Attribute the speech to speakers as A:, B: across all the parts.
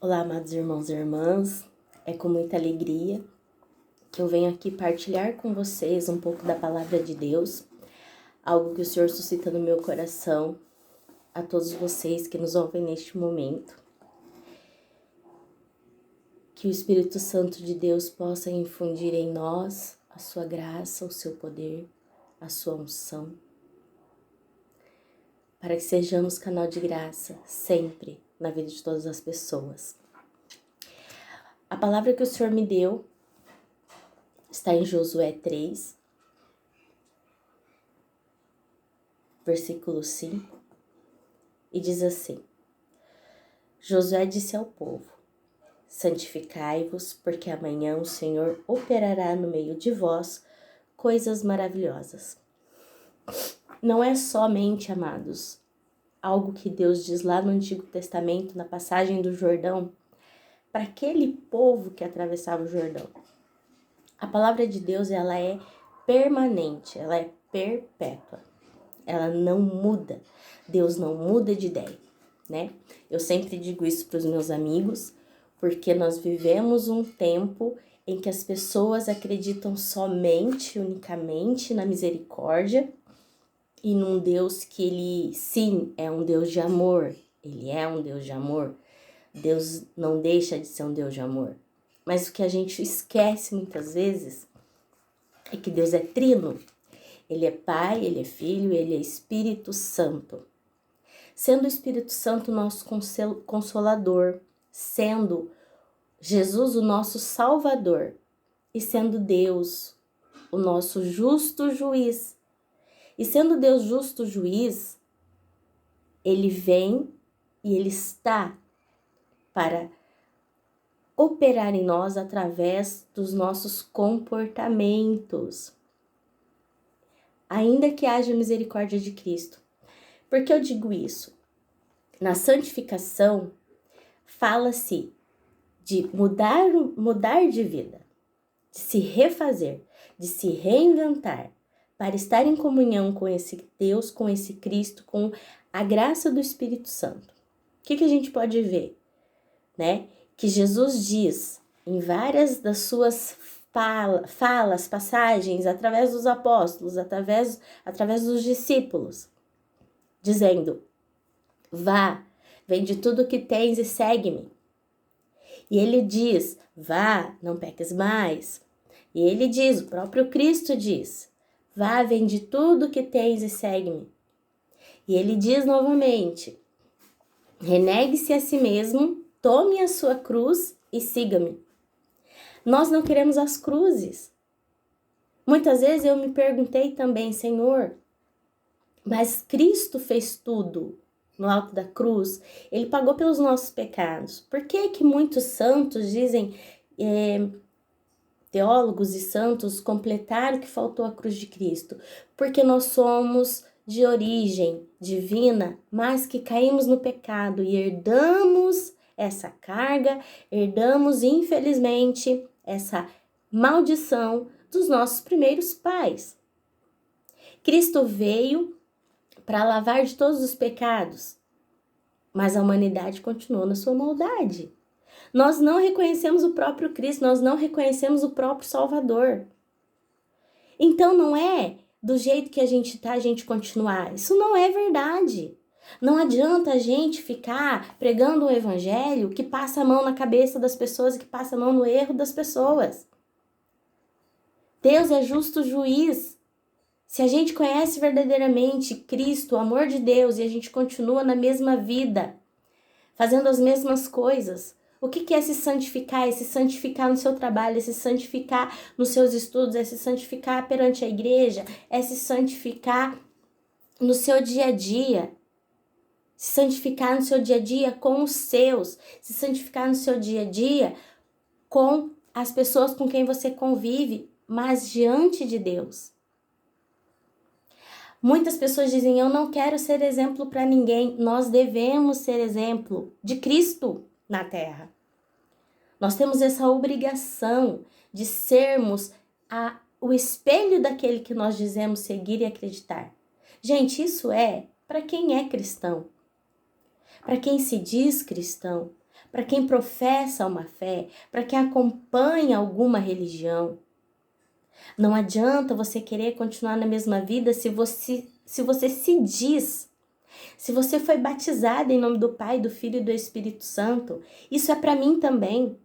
A: Olá, amados irmãos e irmãs, é com muita alegria que eu venho aqui partilhar com vocês um pouco da Palavra de Deus, algo que o Senhor suscita no meu coração, a todos vocês que nos ouvem neste momento. Que o Espírito Santo de Deus possa infundir em nós a sua graça, o seu poder, a sua unção, para que sejamos canal de graça sempre na vida de todas as pessoas. A palavra que o Senhor me deu está em Josué 3, versículo 5, e diz assim: Josué disse ao povo: santificai-vos, porque amanhã o Senhor operará no meio de vós coisas maravilhosas. Não é somente, amados, algo que Deus diz lá no Antigo Testamento, na passagem do Jordão, para aquele povo que atravessava o Jordão. A palavra de Deus, ela é permanente, ela é perpétua. Ela não muda. Deus não muda de ideia, né? Eu sempre digo isso para os meus amigos, porque nós vivemos um tempo em que as pessoas acreditam somente, unicamente na misericórdia e num Deus que ele, sim, é um Deus de amor. Ele é um Deus de amor. Deus não deixa de ser um Deus de amor. Mas o que a gente esquece muitas vezes é que Deus é trino. Ele é Pai, Ele é Filho, Ele é Espírito Santo. Sendo o Espírito Santo nosso consolador, sendo Jesus o nosso Salvador e sendo Deus o nosso justo juiz. E sendo Deus justo juiz, Ele vem e Ele está para operar em nós através dos nossos comportamentos. Ainda que haja misericórdia de Cristo. Por que eu digo isso? Na santificação, fala-se de mudar de vida, de se refazer, de se reinventar, para estar em comunhão com esse Deus, com esse Cristo, com a graça do Espírito Santo. O que a gente pode ver? Né? Que Jesus diz em várias das suas falas, passagens, através dos apóstolos, através dos discípulos, dizendo: vá, vende tudo o que tens e segue-me. E ele diz: vá, não peques mais. E ele diz, o próprio Cristo diz: vá, vende tudo o que tens e segue-me. E ele diz novamente: renegue-se a si mesmo, tome a sua cruz e siga-me. Nós não queremos as cruzes. Muitas vezes eu me perguntei também: Senhor, mas Cristo fez tudo no alto da cruz, Ele pagou pelos nossos pecados. Por que muitos santos dizem, teólogos e santos, completaram que faltou a cruz de Cristo? Porque nós somos de origem divina, mas que caímos no pecado e herdamos essa carga, herdamos, infelizmente, essa maldição dos nossos primeiros pais. Cristo veio para lavar de todos os pecados, mas a humanidade continuou na sua maldade. Nós não reconhecemos o próprio Cristo, nós não reconhecemos o próprio Salvador. Então não é do jeito que a gente tá, a gente continuar. Isso não é verdade. Não adianta a gente ficar pregando um evangelho que passa a mão na cabeça das pessoas e que passa a mão no erro das pessoas. Deus é justo juiz. Se a gente conhece verdadeiramente Cristo, o amor de Deus, e a gente continua na mesma vida, fazendo as mesmas coisas, o que é se santificar? É se santificar no seu trabalho, é se santificar nos seus estudos, é se santificar perante a igreja, é se santificar no seu dia a dia. Se santificar no seu dia a dia com os seus, se santificar no seu dia a dia com as pessoas com quem você convive, mas diante de Deus. Muitas pessoas dizem: eu não quero ser exemplo para ninguém. Nós devemos ser exemplo de Cristo na Terra. Nós temos essa obrigação de sermos o espelho daquele que nós dizemos seguir e acreditar. Gente, isso é para quem é cristão, para quem se diz cristão, para quem professa uma fé, para quem acompanha alguma religião. Não adianta você querer continuar na mesma vida se você se diz, se você foi batizado em nome do Pai, do Filho e do Espírito Santo. Isso é para mim também.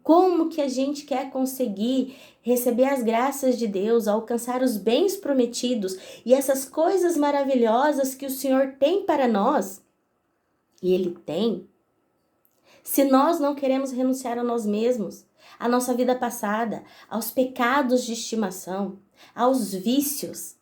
A: Como que a gente quer conseguir receber as graças de Deus, alcançar os bens prometidos e essas coisas maravilhosas que o Senhor tem para nós? E Ele tem. Se nós não queremos renunciar a nós mesmos, à nossa vida passada, aos pecados de estimação, aos vícios.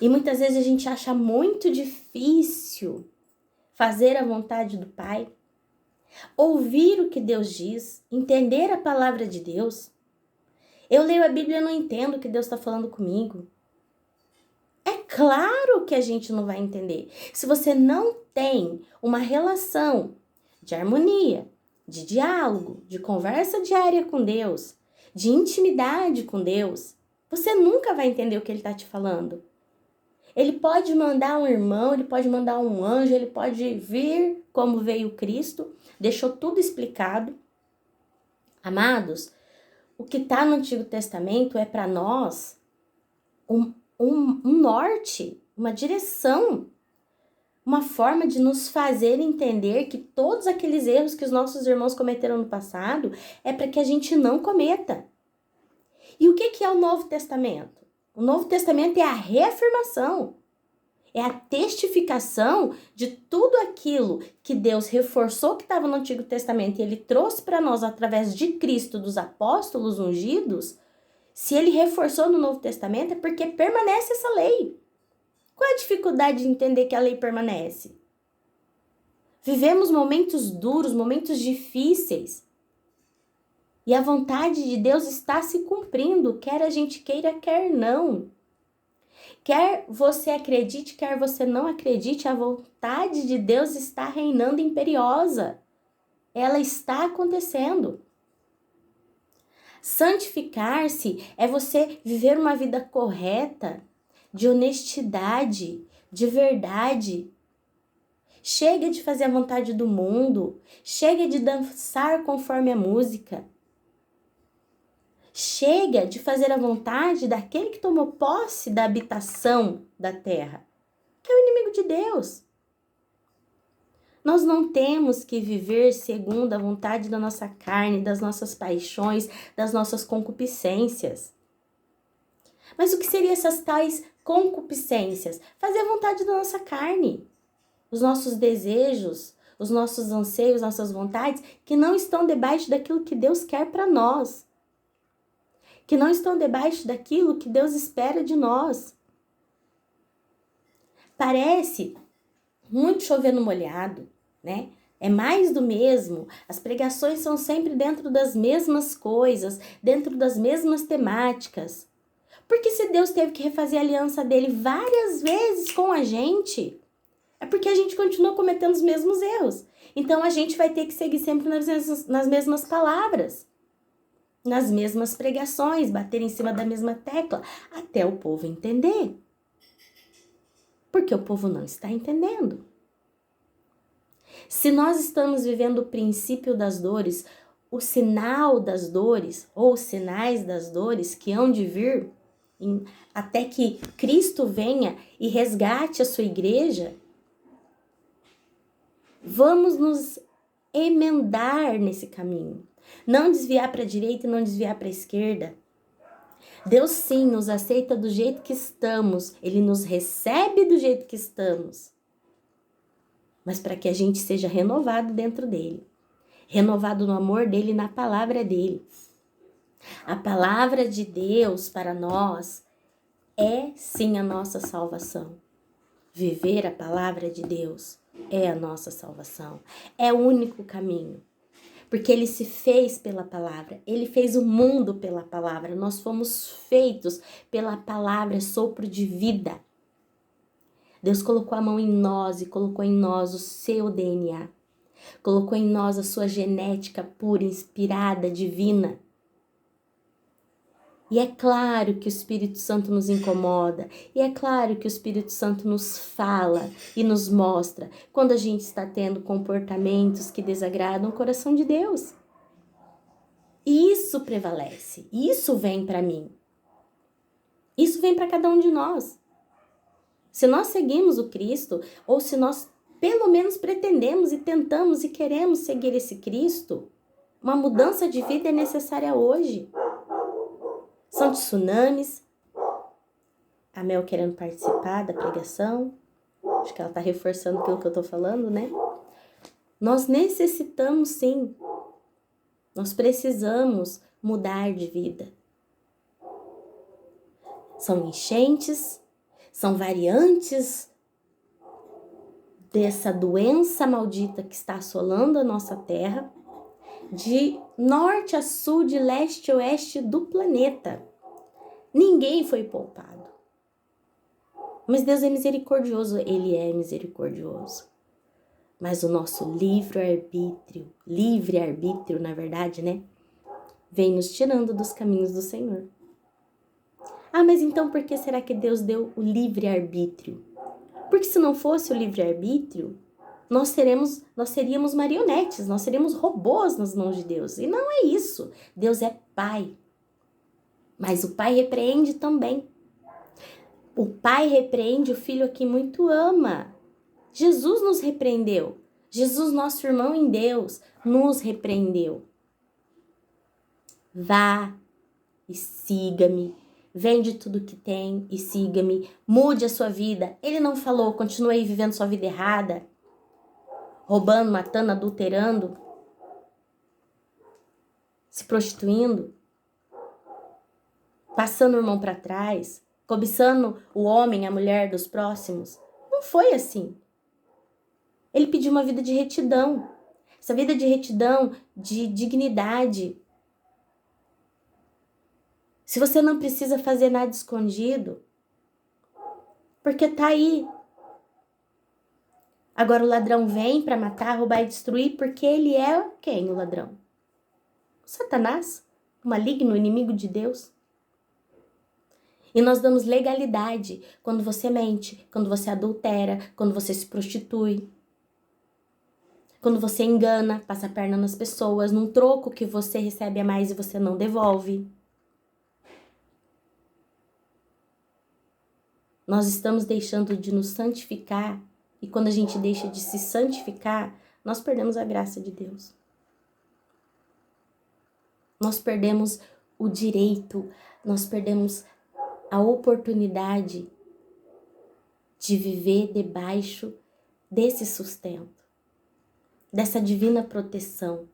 A: E muitas vezes a gente acha muito difícil fazer a vontade do Pai, ouvir o que Deus diz, entender a palavra de Deus. Eu leio a Bíblia e não entendo o que Deus está falando comigo. É claro que a gente não vai entender. Se você não tem uma relação de harmonia, de diálogo, de conversa diária com Deus, de intimidade com Deus, você nunca vai entender o que Ele está te falando. Ele pode mandar um irmão, ele pode mandar um anjo, ele pode vir como veio Cristo, deixou tudo explicado. Amados, o que está no Antigo Testamento é para nós um norte, uma direção, uma forma de nos fazer entender que todos aqueles erros que os nossos irmãos cometeram no passado é para que a gente não cometa. E o que é o Novo Testamento? O Novo Testamento é a reafirmação, é a testificação de tudo aquilo que Deus reforçou que estava no Antigo Testamento e Ele trouxe para nós através de Cristo, dos apóstolos ungidos. Se Ele reforçou no Novo Testamento é porque permanece essa lei. Qual é a dificuldade de entender que a lei permanece? Vivemos momentos duros, momentos difíceis. E a vontade de Deus está se cumprindo, quer a gente queira, quer não. Quer você acredite, quer você não acredite, a vontade de Deus está reinando imperiosa. Ela está acontecendo. Santificar-se é você viver uma vida correta, de honestidade, de verdade. Chega de fazer a vontade do mundo, chega de dançar conforme a música. Chega de fazer a vontade daquele que tomou posse da habitação da terra, que é o inimigo de Deus. Nós não temos que viver segundo a vontade da nossa carne, das nossas paixões, das nossas concupiscências. Mas o que seriam essas tais concupiscências? Fazer a vontade da nossa carne, os nossos desejos, os nossos anseios, nossas vontades, que não estão debaixo daquilo que Deus quer para nós. Que não estão debaixo daquilo que Deus espera de nós. Parece muito chover no molhado, né? É mais do mesmo. As pregações são sempre dentro das mesmas coisas, dentro das mesmas temáticas. Porque se Deus teve que refazer a aliança dele várias vezes com a gente, é porque a gente continua cometendo os mesmos erros. Então a gente vai ter que seguir sempre nas mesmas palavras, nas mesmas pregações, bater em cima da mesma tecla, até o povo entender. Porque o povo não está entendendo. Se nós estamos vivendo o princípio das dores, o sinal das dores, ou os sinais das dores que hão de vir, até que Cristo venha e resgate a sua igreja, vamos nos emendar nesse caminho. Não desviar para a direita e não desviar para a esquerda. Deus sim nos aceita do jeito que estamos. Ele nos recebe do jeito que estamos. Mas para que a gente seja renovado dentro dele. Renovado no amor dele e na palavra dele. A palavra de Deus para nós é sim a nossa salvação. Viver a palavra de Deus é a nossa salvação. É o único caminho. Porque ele se fez pela palavra, ele fez o mundo pela palavra, nós fomos feitos pela palavra, sopro de vida. Deus colocou a mão em nós e colocou em nós o seu DNA, colocou em nós a sua genética pura, inspirada, divina. E é claro que o Espírito Santo nos incomoda, e é claro que o Espírito Santo nos fala e nos mostra quando a gente está tendo comportamentos que desagradam o coração de Deus. E isso prevalece, isso vem para mim. Isso vem para cada um de nós. Se nós seguimos o Cristo, ou se nós pelo menos pretendemos e tentamos e queremos seguir esse Cristo, uma mudança de vida é necessária hoje. São tsunamis. A Mel querendo participar da pregação. Acho que ela está reforçando aquilo que eu estou falando, né? Nós necessitamos sim. Nós precisamos mudar de vida. São enchentes, são variantes dessa doença maldita que está assolando a nossa terra, de norte a sul, de leste a oeste do planeta. Ninguém foi poupado. Mas Deus é misericordioso, Ele é misericordioso. Mas o nosso livre-arbítrio, na verdade, né? Vem nos tirando dos caminhos do Senhor. Ah, mas então por que será que Deus deu o livre-arbítrio? Porque se não fosse o livre-arbítrio, nós seríamos marionetes, nós seríamos robôs nas mãos de Deus. E não é isso. Deus é Pai. Mas o Pai repreende também. O Pai repreende o Filho a quem muito ama. Jesus nos repreendeu. Jesus, nosso irmão em Deus, nos repreendeu. Vá e siga-me. Vende tudo que tem e siga-me. Mude a sua vida. Ele não falou, continue aí vivendo sua vida errada. Roubando, matando, adulterando. Se prostituindo. Passando o irmão para trás. Cobiçando o homem, a mulher dos próximos. Não foi assim. Ele pediu uma vida de retidão. Essa vida de retidão, de dignidade. Se você não precisa fazer nada escondido, porque tá aí. Agora o ladrão vem para matar, roubar e destruir, porque ele é quem, o ladrão? O Satanás, o maligno, o inimigo de Deus. E nós damos legalidade quando você mente, quando você adultera, quando você se prostitui. Quando você engana, passa a perna nas pessoas, num troco que você recebe a mais e você não devolve. Nós estamos deixando de nos santificar, e quando a gente deixa de se santificar, nós perdemos a graça de Deus. Nós perdemos o direito, nós perdemos a oportunidade de viver debaixo desse sustento, dessa divina proteção,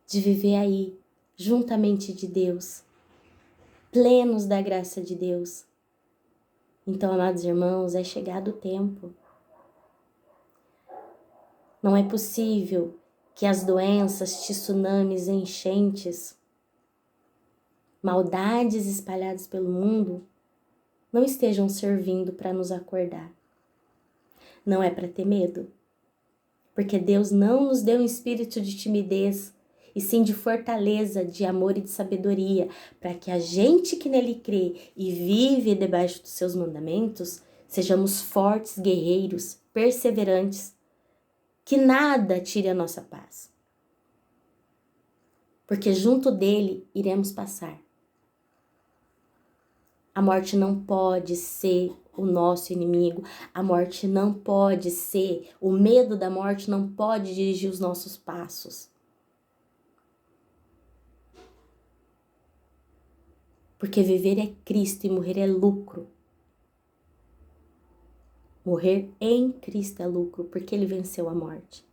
A: de viver aí, juntamente de Deus, plenos da graça de Deus. Então, amados irmãos, é chegado o tempo. Não é possível que as doenças, tsunamis, enchentes, maldades espalhadas pelo mundo não estejam servindo para nos acordar. Não é para ter medo, porque Deus não nos deu um espírito de timidez, e sim de fortaleza, de amor e de sabedoria, para que a gente que nele crê e vive debaixo dos seus mandamentos, sejamos fortes, guerreiros, perseverantes, que nada tire a nossa paz. Porque junto dele iremos passar. A morte não pode ser o nosso inimigo, a morte não pode ser, o medo da morte não pode dirigir os nossos passos. Porque viver é Cristo e morrer é lucro. Morrer em Cristo é lucro, porque Ele venceu a morte.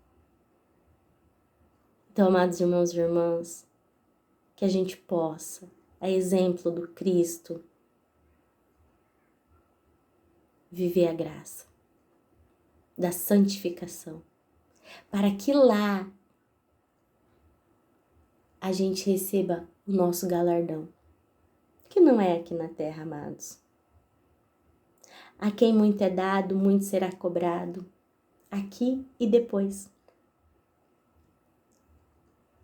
A: Então, amados irmãos e irmãs, que a gente possa, a exemplo do Cristo, viver a graça da santificação, para que lá a gente receba o nosso galardão, que não é aqui na terra, amados. A quem muito é dado, muito será cobrado, aqui e depois.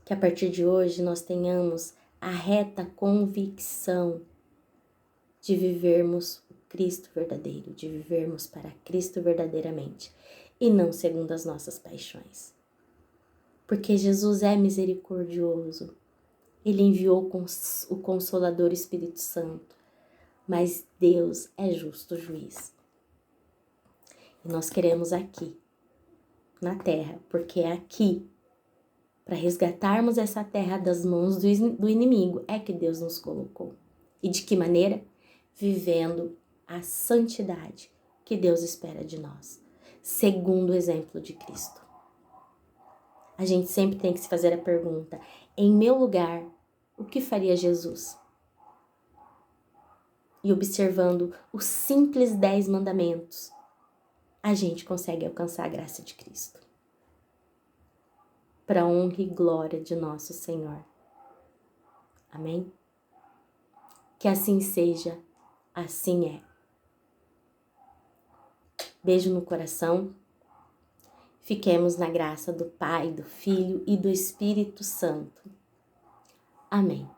A: Que a partir de hoje nós tenhamos a reta convicção de vivermos o Cristo verdadeiro, de vivermos para Cristo verdadeiramente e não segundo as nossas paixões. Porque Jesus é misericordioso, Ele enviou o Consolador Espírito Santo, mas Deus é justo juiz. E nós queremos aqui, na terra, porque é aqui, para resgatarmos essa terra das mãos do inimigo, é que Deus nos colocou. E de que maneira? Vivendo a santidade que Deus espera de nós, segundo o exemplo de Cristo. A gente sempre tem que se fazer a pergunta, em meu lugar, o que faria Jesus? E observando os simples 10 mandamentos, a gente consegue alcançar a graça de Cristo. Para a honra e glória de nosso Senhor. Amém? Que assim seja, assim é. Beijo no coração. Fiquemos na graça do Pai, do Filho e do Espírito Santo. Amém.